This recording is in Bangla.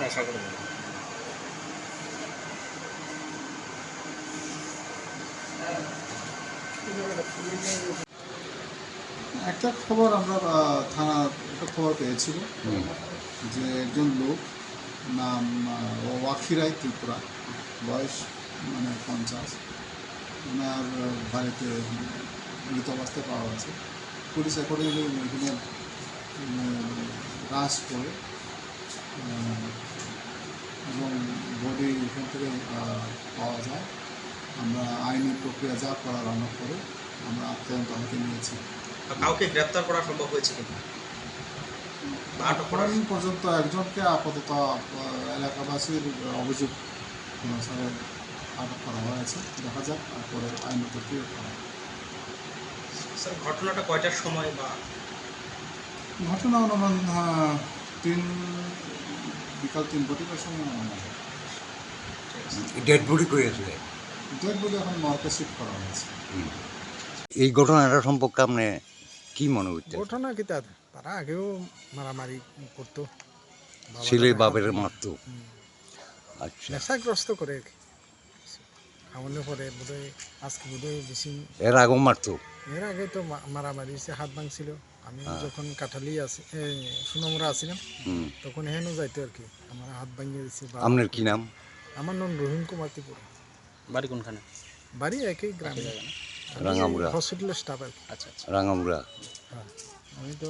আশা করি একটা খবর আমরা থানা একটা খবর পেয়েছিল যে একজন লোক নাম ওয়াকিরাই ত্রিপুরা, বয়স 50, ওনার বাড়িতে মৃত অবস্থায় পাওয়া গেছে। পুলিশ অ্যাকর্ডিংলি এখানে রাশ করে এবং বডি এখান থেকে পাওয়া যায়। আমরা আইনি প্রক্রিয়া যা করার আমরা করে আমরা তদন্ত হাতে নিয়েছি। কাউকে গ্রেপ্তার করা সম্ভব হয়েছে কিনা? এখন পর্যন্ত একজনকে আপাতত এলাকাবাসীর অভিযোগ অনুসারে আটক করা হয়েছে। দেখা যাক তারপরে আইনত কী করা হয়। স্যার ঘটনাটা কয়টার সময় বা ঘটনা অনুমান বিকাল 3 সময় অনুমান। ডেড বডি করে আসলে ডেড বডি এখন মর্গে শিফট করা হয়েছে। এই ঘটনাটা সম্পর্কে আপনি কি মনে করছেন? ঘটনা কি তারা আগেও মারামারি করতো, ছেলে বাবের মারতো। আচ্ছা, নেশাগ্রস্ত করে আর কি। খাওয়ানোর পরে বোধহয় আজকে বোধহয় বেশি এর আগেও মারতো। এর আগে তো মারামারি সে হাত ভাঙছিল। আমি যখন কাঠালি আছি সুনমরা আছিলাম তখন হেন যাইতো আর কি, আমার হাত ভাঙিয়ে দিচ্ছে। আপনার কি নাম? আমার নাম রহিম কুমার ত্রিপুরা। বাড়ি কোনখানে? বাড়ি একই গ্রামে, রাঙামুড়া। হসপিটালের স্টাফ আর কি। আচ্ছা আচ্ছা। রাঙামুড়া। হ্যাঁ, আমি তো